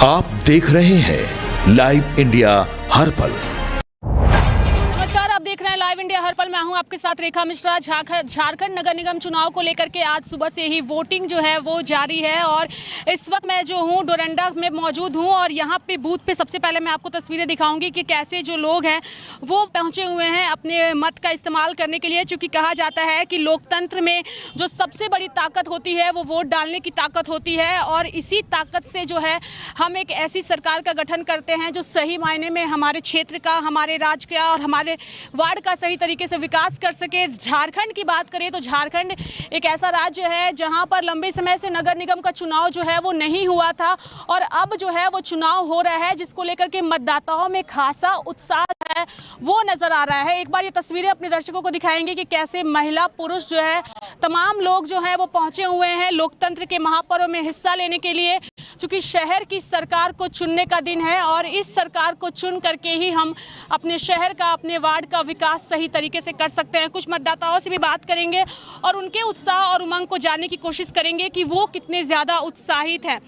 आप देख रहे हैं लाइव इंडिया हर पल। नमस्कार, आप देख रहे हैं लाइव इंडिया हर पल। मैं हूं आपके साथ रेखा मिश्रा। झारखंड नगर निगम चुनाव को लेकर के आज सुबह से ही वोटिंग जो है वो जारी है और इस वक्त मैं जो हूं डोरंडा में मौजूद हूं और यहां पे बूथ पे सबसे पहले मैं आपको तस्वीरें दिखाऊंगी कि कैसे जो लोग हैं वो पहुंचे हुए हैं अपने मत का इस्तेमाल करने के लिए। चूँकि कहा जाता है कि लोकतंत्र में जो सबसे बड़ी ताकत होती है वो वोट डालने की ताकत होती है और इसी ताकत से जो है हम एक ऐसी सरकार का गठन करते हैं जो सही मायने में हमारे क्षेत्र का, हमारे राज्य का और हमारे वार्ड का सही तरीके से विकास कर सके। झारखंड की बात करें तो झारखंड एक ऐसा राज्य है जहां पर लंबे समय से नगर निगम का चुनाव जो है वो नहीं हुआ था और अब जो है वो चुनाव हो रहा है, जिसको लेकर के मतदाताओं में खासा उत्साह है वो नजर आ रहा है। एक बार ये तस्वीरें अपने दर्शकों को दिखाएंगे कि कैसे महिला पुरुष जो है तमाम लोग जो है वो पहुंचे हुए हैं लोकतंत्र के महापर्व में हिस्सा लेने के लिए। चूँकि शहर की सरकार को चुनने का दिन है और इस सरकार को चुन करके ही हम अपने शहर का, अपने वार्ड का विकास सही तरीके से कर सकते हैं। कुछ मतदाताओं से भी बात करेंगे और उनके उत्साह और उमंग को जानने की कोशिश करेंगे कि वो कितने ज़्यादा उत्साहित हैं।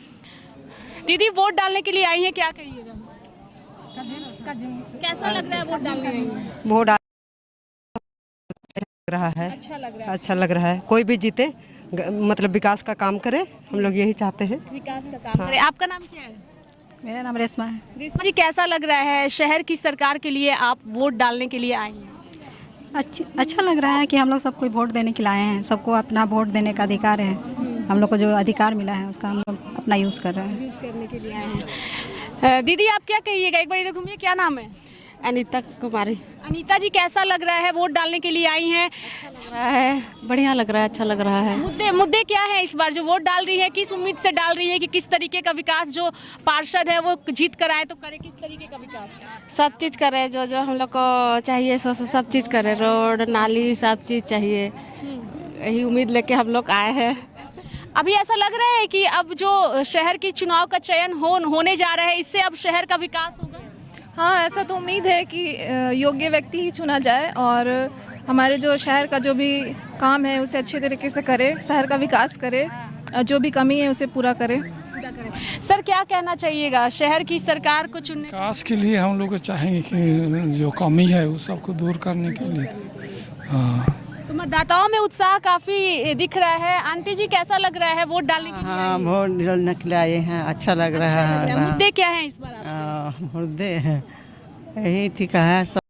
दीदी, वोट डालने के लिए आई हैं, क्या कहिएगा? कैसा लग रहा है वोट डालने आई हैं? वोट रहा है, अच्छा लग रहा है। अच्छा लग रहा है। कोई भी जीते, मतलब विकास का काम करे, हम लोग यही चाहते हैं। विकास का काम करे। आपका नाम क्या है? मेरा नाम रेशमा है। रेशमा जी, कैसा लग रहा है शहर की सरकार के लिए आप वोट डालने के लिए आई हैं? अच्छा लग रहा है कि हम लोग सबको वोट देने के लिए आए हैं। सबको अपना वोट देने का अधिकार है। हम लोग को जो अधिकार मिला है उसका हम लोग अपना यूज़ कर रहे हैं। यूज़ करने के लिए आए हैं। दीदी, आप क्या कहिएगा? एक बार इधर घूमिए। क्या नाम है? अनीता कुमारी। अनीता जी, कैसा लग रहा है? वोट डालने के लिए आई हैं। बढ़िया लग रहा है, अच्छा लग रहा है। मुद्दे क्या है इस बार जो वोट डाल रही है? किस उम्मीद से डाल रही है कि किस तरीके का विकास जो पार्षद है वो जीत कर आए तो करे? किस तरीके का विकास? सब चीज़ करे जो जो हम लोग को चाहिए, सो सब चीज़ करे। रोड नाली सब चीज़ चाहिए, यही उम्मीद लेके हम लोग आए हैं। अभी ऐसा लग रहा है कि अब जो शहर की चुनाव का चयन होने जा रहा है, इससे अब शहर का विकास होगा? हाँ, ऐसा तो उम्मीद है कि योग्य व्यक्ति ही चुना जाए और हमारे जो शहर का जो भी काम है उसे अच्छे तरीके से करे, शहर का विकास करे, जो भी कमी है उसे पूरा करे। सर, क्या कहना चाहिएगा शहर की सरकार को चुनने? विकास के लिए हम लोग चाहेंगे कि जो कमी है उस सबको दूर करने के लिए। तो मतदाताओं में उत्साह काफी दिख रहा है। आंटी जी, कैसा लग रहा है वोट डालने के लिए? हाँ, वोट डालने के लिए आए हैं। अच्छा लग रहा है। मुद्दे क्या हैं इस बार आपके? मुद्दे हैं यही ठीक है, सब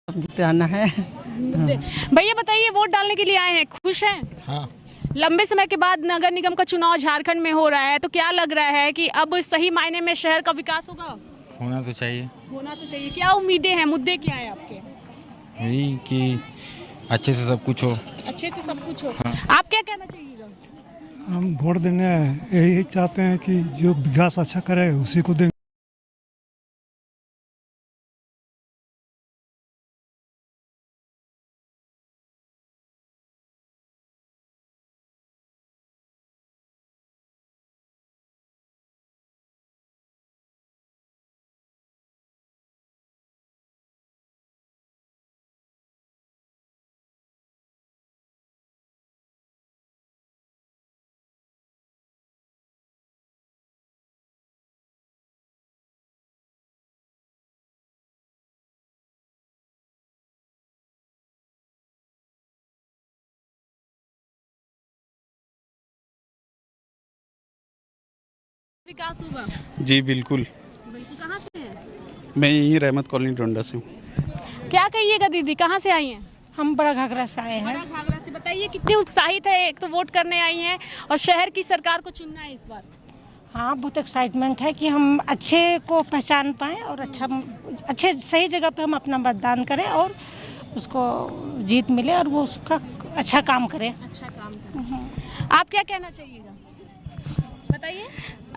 जिताना है। भैया बताइए, वोट डालने के लिए आए हैं, खुश हैं? हाँ। लंबे समय के बाद नगर निगम का चुनाव झारखंड में हो रहा है, तो क्या लग रहा है कि अब सही मायने में शहर का विकास होगा? होना तो चाहिए। होना तो चाहिए। क्या उम्मीदें हैं, मुद्दे क्या है आपके? यही कि अच्छे से सब कुछ हो। अच्छे से सब कुछ हो। हाँ। आप क्या कहना चाहिएगा? हम वोट देने यही चाहते हैं कि जो विकास अच्छा करे उसी को देंगे। विकास होगा? जी बिल्कुल। कहाँ से हैं? मैं यहीं रहमत कॉलोनी डोरंडा से हूँ। क्या कहिएगा दीदी, कहाँ से आई हैं? हम बड़ा घाघरा से आए हैं। बड़ा घाघरा से। बताइए, कितने उत्साहित है? एक तो वोट करने आई हैं और शहर की सरकार को चुनना है इस बार। हाँ, बहुत एक्साइटमेंट है कि हम अच्छे को पहचान पाएँ और अच्छे सही जगह पे हम अपना मतदान करें और उसको जीत मिले और वो उसका अच्छा काम करे। अच्छा काम करे। आप क्या कहना चाहिएगा? बताइए।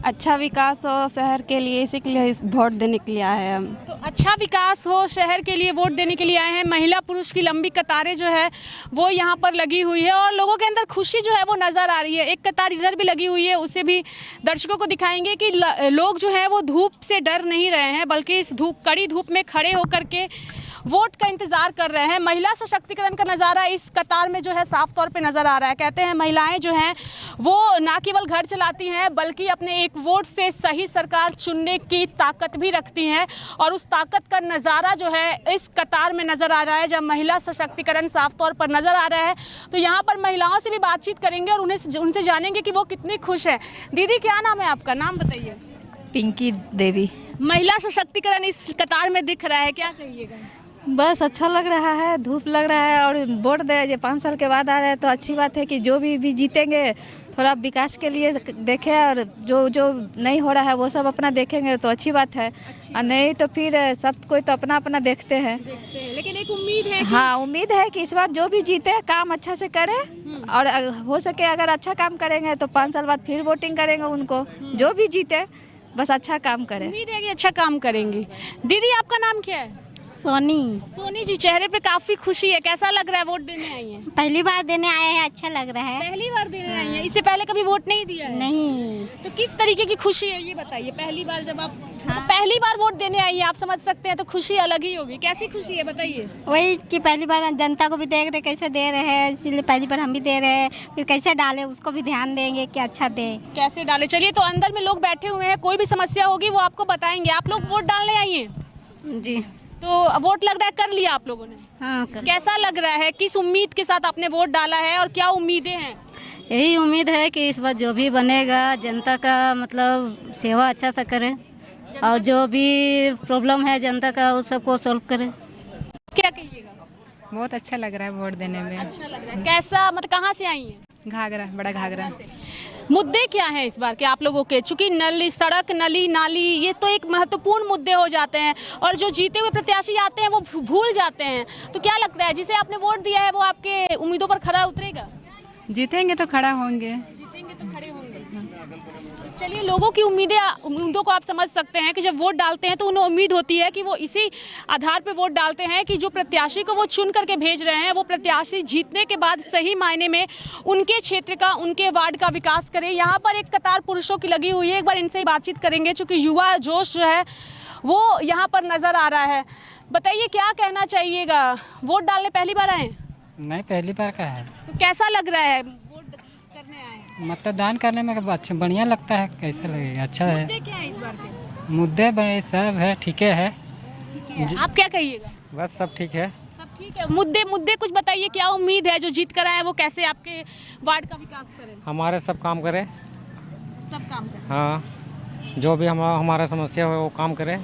अच्छा विकास हो शहर के लिए, इसी के लिए वोट देने के लिए आए हैं हम। तो अच्छा विकास हो शहर के लिए वोट देने के लिए आए हैं। महिला पुरुष की लंबी कतारें जो है वो यहाँ पर लगी हुई है और लोगों के अंदर खुशी जो है वो नज़र आ रही है। एक कतार इधर भी लगी हुई है, उसे भी दर्शकों को दिखाएंगे कि लोग जो है वो धूप से डर नहीं रहे हैं, बल्कि इस कड़ी धूप में खड़े होकर के वोट का इंतजार कर रहे हैं। महिला सशक्तिकरण का नज़ारा इस कतार में जो है साफ तौर पे नज़र आ रहा है। कहते हैं महिलाएं जो हैं वो ना केवल घर चलाती हैं बल्कि अपने एक वोट से सही सरकार चुनने की ताकत भी रखती हैं, और उस ताकत का नज़ारा जो है इस कतार में नज़र आ रहा है। जब महिला सशक्तिकरण साफ तौर पर नज़र आ रहा है तो यहाँ पर महिलाओं से भी बातचीत करेंगे और उनसे जानेंगे कि वो कितनी खुश है। दीदी, क्या नाम है आपका? नाम बताइए। पिंकी देवी। महिला सशक्तिकरण इस कतार में दिख रहा है, क्या कहिएगा? बस अच्छा लग रहा है, धूप लग रहा है, और वोट दे जो 5 साल के बाद आ रहे हैं तो अच्छी बात है कि जो भी जीतेंगे थोड़ा विकास के लिए देखें, और जो नहीं हो रहा है वो सब अपना देखेंगे तो अच्छी बात है। और नहीं तो फिर सब कोई तो अपना अपना देखते हैं। लेकिन एक उम्मीद है कि... हाँ, उम्मीद है कि इस बार जो भी जीते काम अच्छा से करे, और हो सके अगर अच्छा काम करेंगे तो 5 साल बाद फिर वोटिंग करेंगे उनको। जो भी जीते बस अच्छा काम करें। उम्मीद है कि अच्छा काम करेंगी। दीदी, आपका नाम क्या है? सोनी। सोनी जी, चेहरे पे काफी खुशी है, कैसा लग रहा है? वोट देने आई हैं? पहली बार देने आए हैं, अच्छा लग रहा है। पहली बार देने आई हैं? इससे पहले कभी वोट नहीं दिया है? नहीं। तो किस तरीके की खुशी है ये बताइए। पहली बार जब आप तो पहली बार वोट देने आई हैं, आप समझ सकते हैं, तो खुशी अलग ही होगी। कैसी खुशी है बताइए? वही कि पहली बार जनता को भी देख रहे कैसे दे रहे हैं, इसीलिए पहली बार हम भी दे रहे हैं। फिर कैसे डाले उसको भी ध्यान देंगे कि अच्छा दे, कैसे डाले। चलिए, तो अंदर में लोग बैठे हुए हैं, कोई भी समस्या होगी वो आपको बताएंगे। आप लोग वोट डालने आई हैं? जी। तो वोट लग रहा है कर लिया आप लोगों ने? हाँ कैसा लग रहा है? किस उम्मीद के साथ आपने वोट डाला है और क्या उम्मीदें हैं? यही उम्मीद है कि इस बार जो भी बनेगा जनता का मतलब सेवा अच्छा से करे, और जो भी प्रॉब्लम है जनता का उस सबको सॉल्व करे। क्या कहिएगा? बहुत अच्छा लग रहा है वोट देने में। अच्छा लग रहा है। कैसा, मतलब कहाँ से आई हैं? घाघरा, बड़ा घाघरा। मुद्दे क्या हैं इस बार के आप लोगों के? चूंकि नली, सड़क, नली, नाली, ये तो एक महत्वपूर्ण मुद्दे हो जाते हैं, और जो जीते हुए प्रत्याशी आते हैं वो भूल जाते हैं। तो क्या लगता है जिसे आपने वोट दिया है वो आपके उम्मीदों पर खरा उतरेगा? जीतेंगे तो खड़ा होंगे। जीतेंगे तो खड़े होंगे। चलिए, लोगों की उम्मीदों को आप समझ सकते हैं कि जब वोट डालते हैं तो उन्हें उम्मीद होती है कि वो इसी आधार पे वोट डालते हैं कि जो प्रत्याशी को वो चुन करके भेज रहे हैं वो प्रत्याशी जीतने के बाद सही मायने में उनके क्षेत्र का, उनके वार्ड का विकास करे। यहाँ पर एक कतार पुरुषों की लगी हुई है, एक बार इनसे ही बातचीत करेंगे चूँकि युवा जोश जो है वो यहाँ पर नज़र आ रहा है। बताइए, क्या कहना चाहिएगा? वोट डालने पहली बार आए? नहीं, पहली बार का है। तो कैसा लग रहा है वोट करने आए? मतदान करने में अच्छा बढ़िया लगता है। कैसा लगेगा? अच्छा है। मुद्दे क्या है इस बार के? मुद्दे बड़े सब है, ठीक है। ठीक है, आप क्या कहिएगा? बस सब ठीक है। सब ठीक है। मुद्दे कुछ बताइए, क्या उम्मीद है जो जीत कर आए वो कैसे आपके वार्ड का विकास करें? हमारे सब काम करे। सब काम करें। हाँ, जो भी हमारा समस्या हो वो काम करे,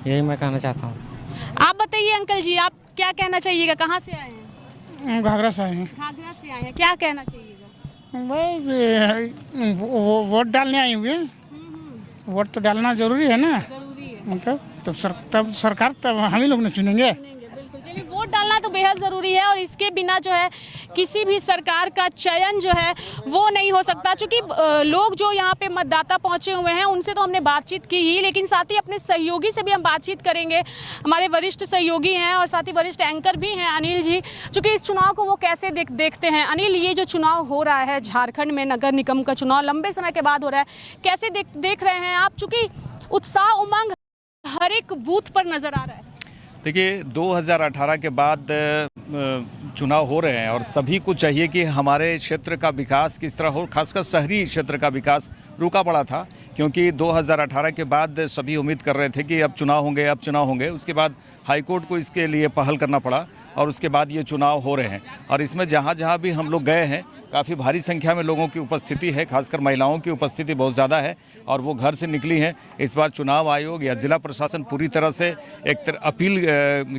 यही मैं कहना चाहता हूँ। आप बताइए अंकल जी, आप क्या कहना चाहिएगा? कहाँ से आए हैं? घाघरा से आए हैं। घाघरा से आए हैं, क्या कहना चाहिएगा? बस वोट डालने आई हुई है। वोट तो डालना जरूरी है ना, जरूरी है। मतलब तब सरकार तब हम ही लोग ने चुनेंगे। बिल्कुल। चलिए, वोट डालना तो बेहद ज़रूरी है, और इसके बिना जो है किसी भी सरकार का चयन जो है वो नहीं हो सकता। चूँकि लोग जो यहाँ पे मतदाता पहुँचे हुए हैं उनसे तो हमने बातचीत की ही, लेकिन साथ ही अपने सहयोगी से भी हम बातचीत करेंगे। हमारे वरिष्ठ सहयोगी हैं और साथ ही वरिष्ठ एंकर भी हैं, अनिल जी। चूँकि इस चुनाव को वो कैसे देखते हैं। अनिल, ये जो चुनाव हो रहा है झारखंड में, नगर निगम का चुनाव लंबे समय के बाद हो रहा है, कैसे देख रहे हैं आप? चूँकि उत्साह, उमंग हर एक बूथ पर नज़र आ रहा है। देखिए, 2018 के बाद चुनाव हो रहे हैं और सभी को चाहिए कि हमारे क्षेत्र का विकास किस तरह हो। खासकर शहरी क्षेत्र का विकास रुका पड़ा था, क्योंकि 2018 के बाद सभी उम्मीद कर रहे थे कि अब चुनाव होंगे। उसके बाद हाईकोर्ट को इसके लिए पहल करना पड़ा और उसके बाद ये चुनाव हो रहे हैं। और इसमें जहाँ भी हम लोग गए हैं काफ़ी भारी संख्या में लोगों की उपस्थिति है, खासकर महिलाओं की उपस्थिति बहुत ज़्यादा है और वो घर से निकली हैं। इस बार चुनाव आयोग या ज़िला प्रशासन पूरी तरह से अपील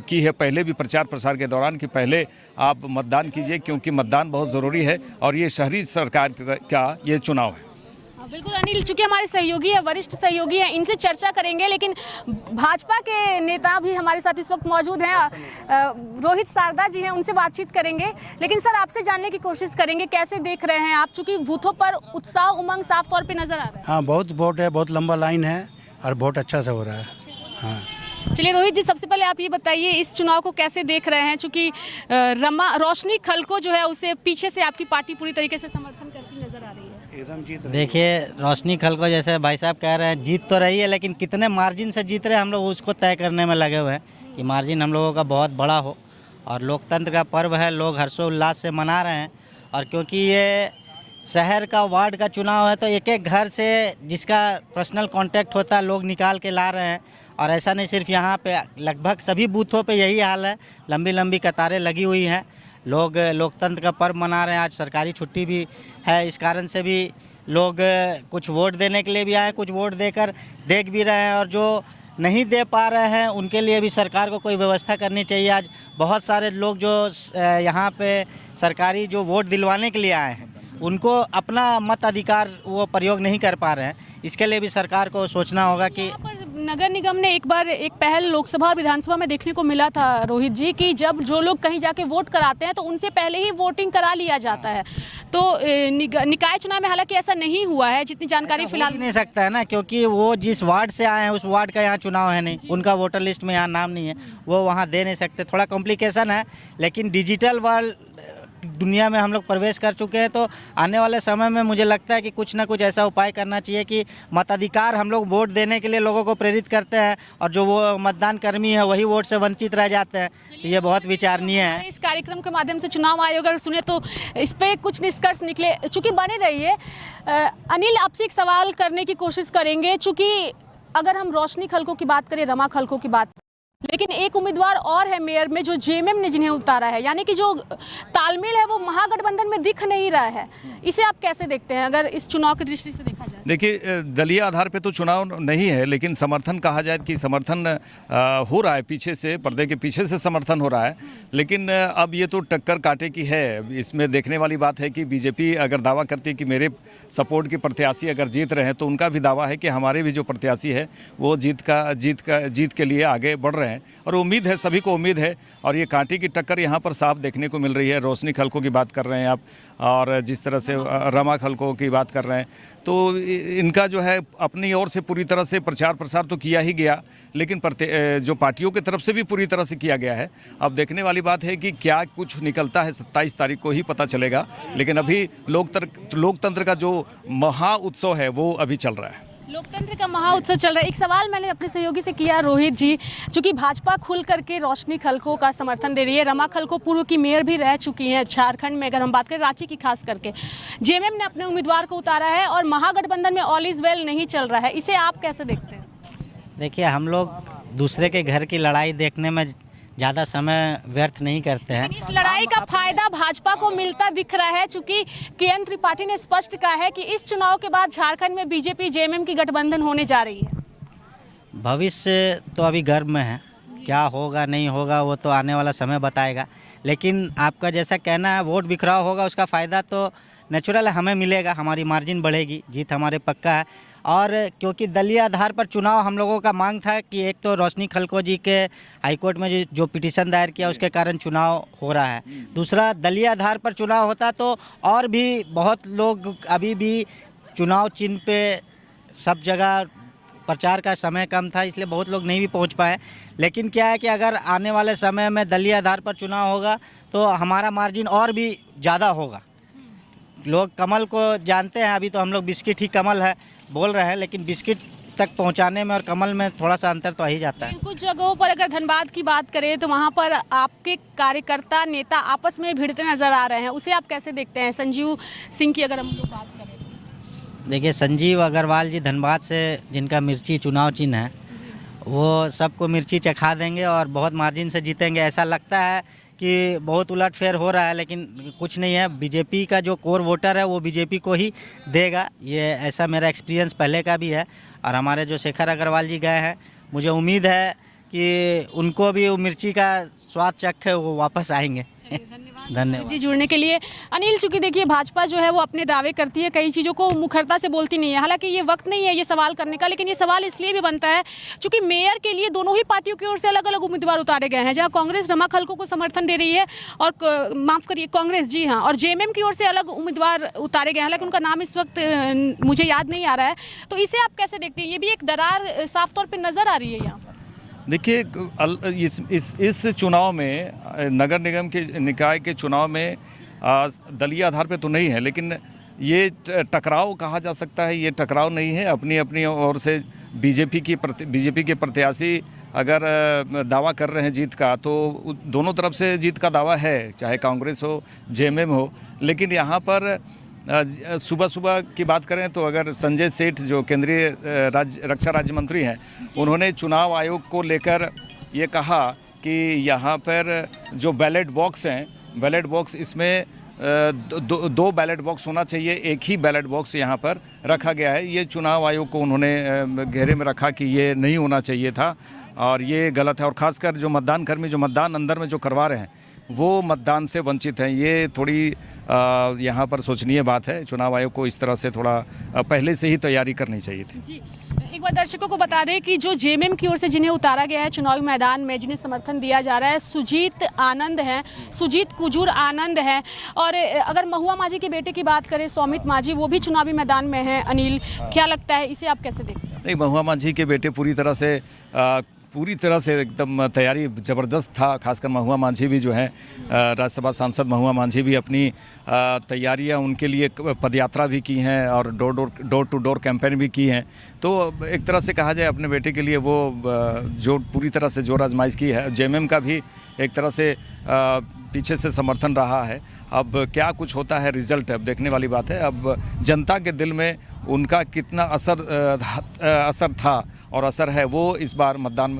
की है पहले भी प्रचार प्रसार के दौरान कि पहले आप मतदान कीजिए, क्योंकि मतदान बहुत ज़रूरी है और ये शहरी सरकार का ये चुनाव है। बिल्कुल अनिल, चूँकि हमारे सहयोगी है, वरिष्ठ सहयोगी हैं, इनसे चर्चा करेंगे, लेकिन भाजपा के नेता भी हमारे साथ इस वक्त मौजूद हैं। रोहित शारदा जी हैं, उनसे बातचीत करेंगे। लेकिन सर, आपसे जानने की कोशिश करेंगे कैसे देख रहे हैं आप, चूँकि बूथों पर उत्साह, उमंग साफ तौर पे नजर आ रहा है। हाँ, बहुत वोट है, बहुत लंबा लाइन है और बहुत अच्छा से हो रहा है। हाँ, चलिए रोहित जी, सबसे पहले आप ये बताइए इस चुनाव को कैसे देख रहे हैं, चूँकि रोशनी खलको जो है उसे पीछे से आपकी पार्टी पूरी तरीके से समर्थन करती नजर आ रही है। देखिए, रोशनी खलको जैसे भाई साहब कह रहे हैं जीत तो रही है, लेकिन कितने मार्जिन से जीत रहे हैं हम लोग उसको तय करने में लगे हुए हैं। कि मार्जिन हम लोगों का बहुत बड़ा हो और लोकतंत्र का पर्व है, लोग हर्षोल्लास से मना रहे हैं। और क्योंकि ये शहर का वार्ड का चुनाव है तो एक एक घर से जिसका पर्सनल कांटेक्ट होता है लोग निकाल के ला रहे हैं। और ऐसा नहीं, सिर्फ यहाँ पे लगभग सभी बूथों पे यही हाल है, लंबी लंबी कतारें लगी हुई हैं। लोग लोकतंत्र का पर्व मना रहे हैं, आज सरकारी छुट्टी भी है, इस कारण से भी लोग कुछ वोट देने के लिए भी आए, कुछ वोट देकर देख भी रहे हैं। और जो नहीं दे पा रहे हैं उनके लिए भी सरकार को कोई व्यवस्था करनी चाहिए। आज बहुत सारे लोग जो यहाँ पे सरकारी जो वोट दिलवाने के लिए आए हैं उनको अपना मत अधिकार वो प्रयोग नहीं कर पा रहे हैं, इसके लिए भी सरकार को सोचना होगा कि नगर निगम ने एक बार एक पहल लोकसभा और विधानसभा में देखने को मिला था रोहित जी, कि जब जो लोग कहीं जाके वोट कराते हैं तो उनसे पहले ही वोटिंग करा लिया जाता है। तो निकाय चुनाव में हालांकि ऐसा नहीं हुआ है, जितनी जानकारी फिलहाल नहीं सकता है ना, क्योंकि वो जिस वार्ड से आए हैं उस वार्ड का यहाँ चुनाव है नहीं, उनका वोटर लिस्ट में यहाँ नाम नहीं है, वो वहाँ दे नहीं सकते। थोड़ा कॉम्प्लिकेशन है, लेकिन डिजिटल वर्ल्ड दुनिया में हम लोग प्रवेश कर चुके हैं। तो आने वाले समय में मुझे लगता है कि कुछ ना कुछ ऐसा उपाय करना चाहिए कि मताधिकार हम लोग वोट देने के लिए लोगों को प्रेरित करते हैं और जो वो मतदान कर्मी है वही वोट से वंचित रह जाते हैं। तो ये बहुत विचारणीय है। इस कार्यक्रम के माध्यम से चुनाव आयोग अगर सुने तो इस पे कुछ निष्कर्ष निकले। चूँकि बने रहिए अनिल, आपसे एक सवाल करने की कोशिश करेंगे। चूँकि अगर हम रोशनी खलको की बात करें, रमा खलको की बात, लेकिन एक उम्मीदवार और है मेयर में जो जेएमएम ने जिन्हें उतारा है, यानी कि जो तालमेल है वो महागठबंधन में दिख नहीं रहा है। इसे आप कैसे देखते हैं अगर इस चुनाव की दृष्टि से देखा जाए? देखिए, दलीय आधार पे तो चुनाव नहीं है, लेकिन समर्थन कहा जाए कि समर्थन हो रहा है, पीछे से, पर्दे के पीछे से समर्थन हो रहा है। लेकिन अब ये तो टक्कर कांटे की है। इसमें देखने वाली बात है कि बीजेपी अगर दावा करती है कि मेरे सपोर्ट के प्रत्याशी अगर जीत रहे हैं, तो उनका भी दावा है कि हमारे भी जो प्रत्याशी है वो जीत के लिए आगे बढ़ रहे हैं। और उम्मीद है, सभी को उम्मीद है। और ये कांटे की टक्कर यहाँ पर साफ देखने को मिल रही है। रोशनी खलको की बात कर रहे हैं आप, और जिस तरह से रमा खलको की बात कर रहे हैं, तो इनका जो है अपनी ओर से पूरी तरह से प्रचार प्रसार तो किया ही गया, लेकिन जो पार्टियों की तरफ से भी पूरी तरह से किया गया है। अब देखने वाली बात है कि क्या कुछ निकलता है, 27 तारीख को ही पता चलेगा। लेकिन अभी लोकतंत्र का जो महा उत्सव है वो अभी चल रहा है। लोकतंत्र का महा उत्सव चल रहा है। एक सवाल मैंने अपने सहयोगी से किया, रोहित जी, चूंकि भाजपा खुल करके रोशनी खलको का समर्थन दे रही है, रमा खलको पूर्व की मेयर भी रह चुकी हैं झारखंड में, अगर हम बात करें रांची की खास करके, जेएमएम ने अपने उम्मीदवार को उतारा है और महागठबंधन में ऑल इज वेल नहीं चल रहा है। इसे आप कैसे देखते हैं? देखिए, हम लोग दूसरे के घर की लड़ाई देखने में ज़्यादा समय व्यर्थ नहीं करते हैं। इस लड़ाई का फायदा भाजपा को मिलता दिख रहा है, चूंकि केएन त्रिपाठी ने स्पष्ट कहा है कि इस चुनाव के बाद झारखंड में बीजेपी जेएमएम की गठबंधन होने जा रही है। भविष्य तो अभी गर्भ में है, क्या होगा नहीं होगा वो तो आने वाला समय बताएगा। लेकिन आपका जैसा कहना है वोट बिखराव होगा, उसका फ़ायदा तो नेचुरल हमें मिलेगा, हमारी मार्जिन बढ़ेगी, जीत हमारे पक्का है। और क्योंकि दलीय आधार पर चुनाव हम लोगों का मांग था कि एक तो रोशनी खलको जी के हाईकोर्ट में जो पिटीशन दायर किया उसके कारण चुनाव हो रहा है, दूसरा दलीय आधार पर चुनाव होता तो और भी बहुत लोग, अभी भी चुनाव चिन्ह पे सब जगह प्रचार का समय कम था, इसलिए बहुत लोग नहीं भी पहुंच पाए। लेकिन क्या है कि अगर आने वाले समय में दलीय आधार पर चुनाव होगा तो हमारा मार्जिन और भी ज़्यादा होगा। लोग कमल को जानते हैं, अभी तो हम लोग बिस्किट ही कमल है बोल रहे हैं, लेकिन बिस्किट तक पहुंचाने में और कमल में थोड़ा सा अंतर तो आ ही जाता है। कुछ जगहों पर अगर धनबाद की बात करें तो वहां पर आपके कार्यकर्ता नेता आपस में भिड़ते नजर आ रहे हैं, उसे आप कैसे देखते हैं? संजीव सिंह की अगर हम लोग बात करें, देखिए, संजीव अग्रवाल जी धनबाद से, जिनका मिर्ची चुनाव चिन्ह है, वो सबको मिर्ची चखा देंगे और बहुत मार्जिन से जीतेंगे। ऐसा लगता है कि बहुत उलटफेर हो रहा है, लेकिन कुछ नहीं है। बीजेपी का जो कोर वोटर है वो बीजेपी को ही देगा, ये ऐसा मेरा एक्सपीरियंस पहले का भी है। और हमारे जो शेखर अग्रवाल जी गए हैं, मुझे उम्मीद है कि उनको भी वो मिर्ची का स्वाद चख है, वो वापस आएंगे। धन्यवाद जी जुड़ने के लिए। अनिल, चूंकि देखिए भाजपा जो है वो अपने दावे करती है, कई चीज़ों को मुखरता से बोलती नहीं है, हालांकि ये वक्त नहीं है ये सवाल करने का, लेकिन ये सवाल इसलिए भी बनता है चूंकि मेयर के लिए दोनों ही पार्टियों की ओर से अलग अलग उम्मीदवार उतारे गए हैं, जहां कांग्रेस रमा खलको को समर्थन दे रही है और माफ़ करिए कांग्रेस, जी हाँ, और जेएमएम की ओर से अलग उम्मीदवार उतारे गए हैं, हालांकि उनका नाम इस वक्त मुझे याद नहीं आ रहा है। तो इसे आप कैसे देखते हैं? ये भी एक दरार साफ तौर पर नज़र आ रही है यहाँ पर। देखिए, इस चुनाव में, नगर निगम के निकाय के चुनाव में दलीय आधार पे तो नहीं है, लेकिन ये टकराव कहा जा सकता है। ये टकराव नहीं है, अपनी अपनी ओर से बीजेपी के प्रत्याशी अगर दावा कर रहे हैं जीत का, तो दोनों तरफ से जीत का दावा है, चाहे कांग्रेस हो, जेएमएम हो। लेकिन यहाँ पर सुबह सुबह की बात करें तो अगर संजय सेठ जो केंद्रीय रक्षा राज्य मंत्री हैं, उन्होंने चुनाव आयोग को लेकर ये कहा कि यहाँ पर जो बैलेट बॉक्स हैं, बैलेट बॉक्स इसमें दो बैलेट बॉक्स होना चाहिए, एक ही बैलेट बॉक्स यहाँ पर रखा गया है। ये चुनाव आयोग को उन्होंने घेरे में रखा कि ये नहीं होना चाहिए था और ये गलत है। और ख़ासकर जो मतदान कर्मी जो मतदान अंदर में जो करवा रहे हैं वो मतदान से वंचित हैं। ये थोड़ी यहाँ पर सोचनीय बात है। चुनाव आयोग को इस तरह से थोड़ा पहले से ही तैयारी करनी चाहिए थी। जी, एक बार दर्शकों को बता दें कि जो जेएमएम की ओर से जिन्हें उतारा गया है चुनावी मैदान में, जिन्हें समर्थन दिया जा रहा है, सुजीत आनंद हैं, सुजीत कुजूर आनंद हैं। और अगर महुआ माझी के बेटे की बात करें, सौमित माझी, वो भी चुनावी मैदान में हैं। अनिल, क्या लगता है, इसे आप कैसे देखते हैं? नहीं, महुआ माझी के बेटे पूरी तरह से एकदम तैयारी ज़बरदस्त था। खासकर महुआ माझी भी जो है राज्यसभा सांसद महुआ माझी भी अपनी तैयारियां उनके लिए पदयात्रा भी की हैं और डोर टू डोर कैंपेन भी की हैं। तो एक तरह से कहा जाए अपने बेटे के लिए वो जो पूरी तरह से जोर आजमाइश की है। जेएमएम का भी एक तरह से पीछे से समर्थन रहा है। अब क्या कुछ होता है, रिजल्ट अब देखने वाली बात है। अब जनता के दिल में उनका कितना असर था और असर है, वो इस बार मतदान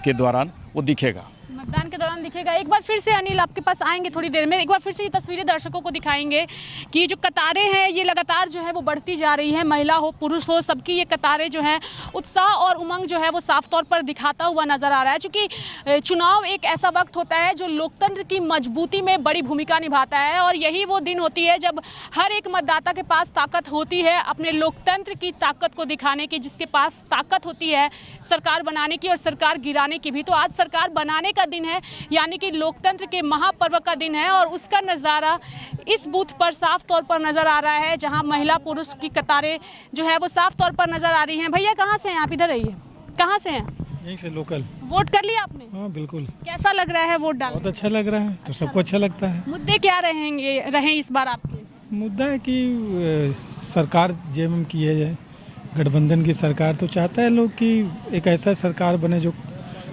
के दौरान वो दिखेगा। मतदान के दौरान दिखेगा। एक बार फिर से अनिल आपके पास आएंगे थोड़ी देर में। एक बार फिर से ये तस्वीरें दर्शकों को दिखाएंगे कि जो कतारें हैं ये लगातार जो है वो बढ़ती जा रही है। महिला हो, पुरुष हो, सबकी ये कतारें जो हैं उत्साह और उमंग जो है वो साफ तौर पर दिखाता हुआ नजर आ रहा है। चूँकि चुनाव एक ऐसा वक्त होता है जो लोकतंत्र की मजबूती में बड़ी भूमिका निभाता है और यही वो दिन होती है जब हर एक मतदाता के पास ताकत होती है अपने लोकतंत्र की ताकत को दिखाने की, जिसके पास ताकत होती है सरकार बनाने की और सरकार गिराने की भी। तो आज सरकार बनाने का दिन है, यानी कि लोकतंत्र के महापर्व का दिन है और उसका नज़ारा इस बूथ पर साफ तौर पर नज़र आ रहा है, जहां महिला पुरुष की कतारें जो है वो साफ तौर पर नज़र आ रही हैं। भैया कहां से हैं आप? इधर रहिए। कहां से हैं? यहीं से लोकल। वोट कर लिया आपने? हाँ बिल्कुल। कैसा लग रहा है वोट डालने? बहुत अच्छा लग रहा है, तो सबको अच्छा लगता है। मुद्दे क्या रहे इस बार आपके? मुद्दा है कि सरकार जेएमएम की है, गठबंधन की सरकार, तो चाहता है लोग कि एक ऐसा सरकार बने जो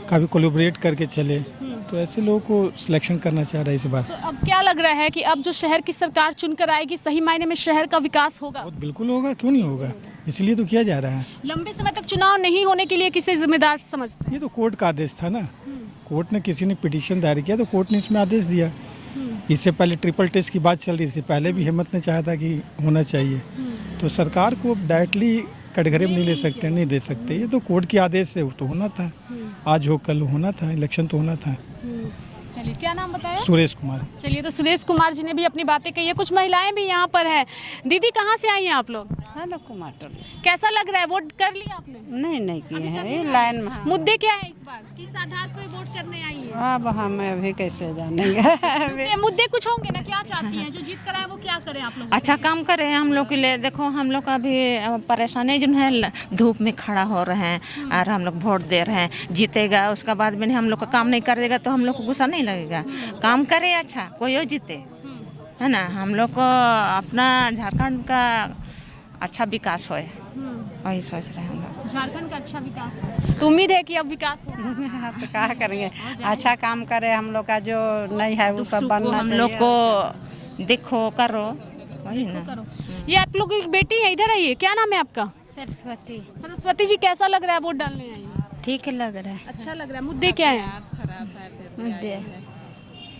काफ़ी कोलैबोरेट करके चले, तो ऐसे लोगों को सिलेक्शन करना चाह रहा है इस बार। तो अब क्या लग रहा है कि अब जो शहर की सरकार चुनकर आएगी सही मायने में शहर का विकास होगा? बिल्कुल होगा, क्यों नहीं होगा, इसलिए तो किया जा रहा है। लंबे समय तक चुनाव नहीं होने के लिए किसे जिम्मेदार समझते हैं? ये तो कोर्ट का आदेश था ना, कोर्ट ने किसी ने पिटीशन दायर किया तो कोर्ट ने इसमें आदेश दिया। इससे पहले ट्रिपल टेस्ट की बात चल रही, इससे पहले भी हिम्मत ने चाहा था कि होना चाहिए, तो सरकार को डायरेक्टली कटघरे में नहीं ले सकते, नहीं दे सकते। ये तो कोर्ट के आदेश से तो होना था, आज हो कल होना था, इलेक्शन तो होना था। चलिए, क्या नाम बताया? सुरेश कुमार। चलिए, तो सुरेश कुमार जी ने भी अपनी बातें कही है। कुछ महिलाएं भी यहाँ पर हैं। दीदी कहाँ से आई हैं आप लोग? हेलो कुमार। कैसा लग रहा है? वोट कर लिया आपने? नहीं किए हैं, ये लाइन में। मुद्दे क्या है इस बार? किस आधार पर वोट करने आई है? अब हमें अभी कैसे जानेंगे। मुद्दे कुछ होंगे ना, क्या चाहती हैं? जो जीत कर आए वो क्या करें आप लोग? अच्छा काम करें हम लोग के लिए। देखो हम लोग अभी परेशानी जो है, धूप में खड़ा हो रहे हैं और हम लोग वोट दे रहे हैं। जीतेगा उसका बाद में हम लोग का काम नहीं करेगा तो हम लोग को गुस्सा नहीं लगेगा। काम करे अच्छा, कोई जीते, है ना। हम लोग को अपना झारखंड का अच्छा विकास होए, वही सोच रहे हैं हम लोग। झारखंड का अच्छा विकास हो तो उम्मीद है कि अब विकास हो। तो क्या करेंगे, अच्छा काम करे। हम लोग का जो नहीं है वो सब बनना हम लोग को देखो करो, वही ना। ये आप लोग की बेटी है, इधर आइए। क्या नाम है आपका? सरस्वती। सरस्वती जी, कैसा लग रहा है वोट डालने आई? ठीक लग रहा है। अच्छा लग रहा है। मुद्दे क्या है? मुद्दे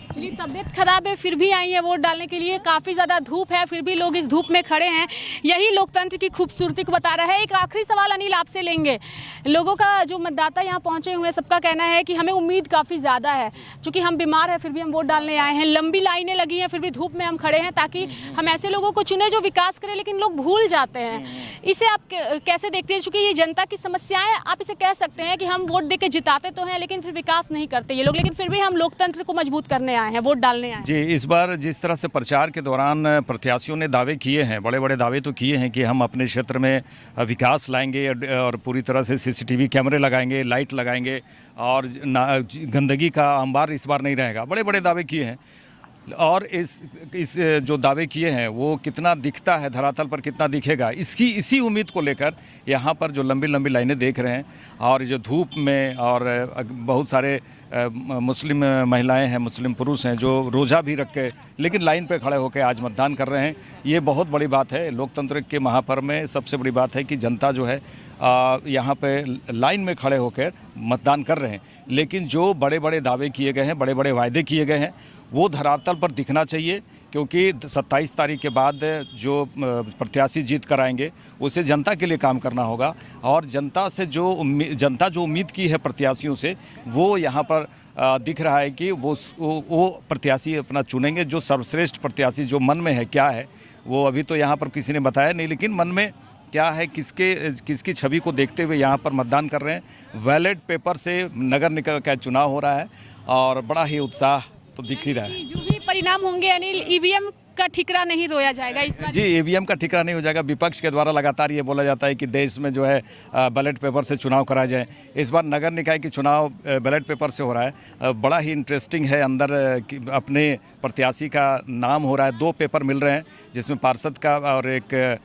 चलिए, तबीयत खराब है फिर भी आई है वोट डालने के लिए। काफ़ी ज़्यादा धूप है फिर भी लोग इस धूप में खड़े हैं। यही लोकतंत्र की खूबसूरती को बता रहा है। एक आखिरी सवाल अनिल आपसे लेंगे। लोगों का, जो मतदाता यहाँ पहुँचे हुए हैं, सबका कहना है कि हमें उम्मीद काफ़ी ज़्यादा है। चूँकि हम बीमार हैं फिर भी हम वोट डालने आए हैं, लंबी लाइनें लगी हैं फिर भी धूप में हम खड़े हैं, ताकि हम ऐसे लोगों को चुने जो विकास करें। लेकिन लोग भूल जाते हैं। इसे आप कैसे देखते हैं? चूँकि ये जनता की समस्याएँ, आप इसे कह सकते हैं कि हम वोट दे के जिताते तो हैं लेकिन फिर विकास नहीं करते ये लोग, लेकिन फिर भी हम लोकतंत्र को मजबूत करने आए हैं, वोट डालने आए हैं। जी, इस बार जिस तरह से प्रचार के दौरान प्रत्याशियों ने दावे किए हैं, बड़े बड़े दावे तो किए हैं कि हम अपने क्षेत्र में विकास लाएंगे और पूरी तरह से सीसीटीवी कैमरे लगाएंगे, लाइट लगाएंगे और गंदगी का अंबार इस बार नहीं रहेगा, बड़े बड़े दावे किए हैं। और इस जो दावे किए हैं वो कितना दिखता है धरातल पर, कितना दिखेगा, इसी उम्मीद को लेकर यहाँ पर जो लंबी लंबी लाइनें देख रहे हैं और जो धूप में, और बहुत सारे मुस्लिम महिलाएं हैं, मुस्लिम पुरुष हैं जो रोज़ा भी रख के लेकिन लाइन पे खड़े होकर आज मतदान कर रहे हैं। ये बहुत बड़ी बात है। लोकतंत्र के महापर्व में सबसे बड़ी बात है कि जनता जो है यहाँ पे लाइन में खड़े होकर मतदान कर रहे हैं। लेकिन जो बड़े बड़े दावे किए गए हैं, बड़े बड़े वायदे किए गए हैं, वो धरातल पर दिखना चाहिए, क्योंकि 27 तारीख के बाद जो प्रत्याशी जीत कर आएंगे उसे जनता के लिए काम करना होगा। और जनता जो उम्मीद की है प्रत्याशियों से, वो यहाँ पर दिख रहा है कि वो प्रत्याशी अपना चुनेंगे जो सर्वश्रेष्ठ प्रत्याशी जो मन में है क्या है वो अभी तो यहाँ पर किसी ने बताया नहीं, लेकिन मन में क्या है, किसकी छवि को देखते हुए यहाँ पर मतदान कर रहे हैं। बैलेट पेपर से नगर निगम का चुनाव हो रहा है और बड़ा ही उत्साह तो दिख ही रहा है। जो भी परिणाम होंगे अनिल, ईवीएम का ठिकरा नहीं रोया जाएगा इस बार? जी, ईवीएम का ठिकरा नहीं हो जाएगा। विपक्ष के द्वारा लगातार ये बोला जाता है कि देश में जो है बैलेट पेपर से चुनाव कराया जाए। इस बार नगर निकाय की चुनाव बैलेट पेपर से हो रहा है। बड़ा ही इंटरेस्टिंग है। अंदर अपने प्रत्याशी का नाम हो रहा है, 2 पेपर मिल रहे हैं, जिसमें पार्षद का और एक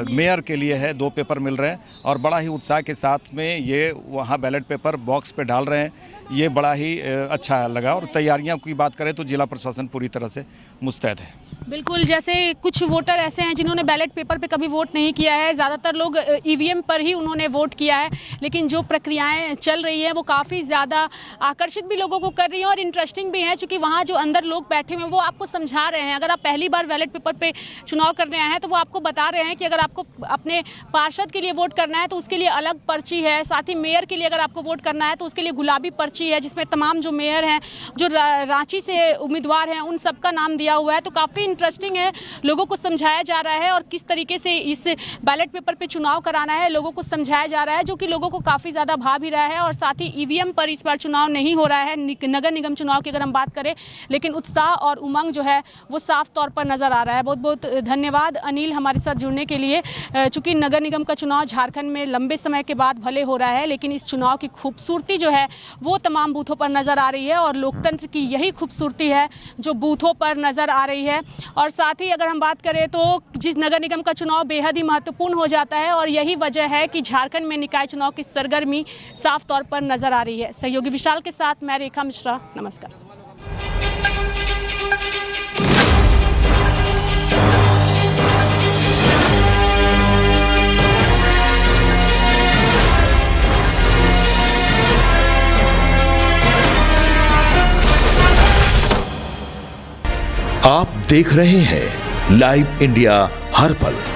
मेयर के लिए है, 2 पेपर मिल रहे हैं और बड़ा ही उत्साह के साथ में ये वहाँ बैलेट पेपर बॉक्स पे डाल रहे हैं। ये बड़ा ही अच्छा लगा। और तैयारियां की बात करें तो जिला प्रशासन पूरी तरह से मुस्तैद है। बिल्कुल, जैसे कुछ वोटर ऐसे हैं जिन्होंने बैलेट पेपर पे कभी वोट नहीं किया है, ज़्यादातर लोग ईवीएम पर ही उन्होंने वोट किया है, लेकिन जो प्रक्रियाएं चल रही हैं वो काफ़ी ज़्यादा आकर्षित भी लोगों को कर रही हैं और इंटरेस्टिंग भी हैं, क्योंकि वहाँ जो अंदर लोग बैठे हुए हैं वो आपको समझा रहे हैं। अगर आप पहली बार बैलेट पेपर पे चुनाव करने आए हैं तो वो आपको बता रहे हैं कि अगर आपको अपने पार्षद के लिए वोट करना है तो उसके लिए अलग पर्ची है, साथ ही मेयर के लिए अगर आपको वोट करना है तो उसके लिए गुलाबी पर्ची है, जिसमें तमाम जो मेयर हैं, जो रांची से उम्मीदवार हैं, उन सबका नाम दिया हुआ है। तो काफ़ी इंटरेस्टिंग है, लोगों को समझाया जा रहा है और किस तरीके से इस बैलेट पेपर पे चुनाव कराना है लोगों को समझाया जा रहा है, जो कि लोगों को काफ़ी ज़्यादा भा भी रहा है। और साथ ही ईवीएम पर इस बार चुनाव नहीं हो रहा है, नगर निगम चुनाव की अगर हम बात करें, लेकिन उत्साह और उमंग जो है वो साफ तौर पर नज़र आ रहा है। बहुत बहुत धन्यवाद अनिल हमारे साथ जुड़ने के लिए। चूँकि नगर निगम का चुनाव झारखंड में लंबे समय के बाद भले हो रहा है, लेकिन इस चुनाव की खूबसूरती जो है वो तमाम बूथों पर नज़र आ रही है और लोकतंत्र की यही खूबसूरती है जो बूथों पर नज़र आ रही है। और साथ ही अगर हम बात करें तो जिस नगर निगम का चुनाव बेहद ही महत्वपूर्ण हो जाता है और यही वजह है कि झारखंड में निकाय चुनाव की सरगर्मी साफ तौर पर नज़र आ रही है। सहयोगी विशाल के साथ मैं रेखा मिश्रा, नमस्कार। आप देख रहे हैं लाइव इंडिया हर पल।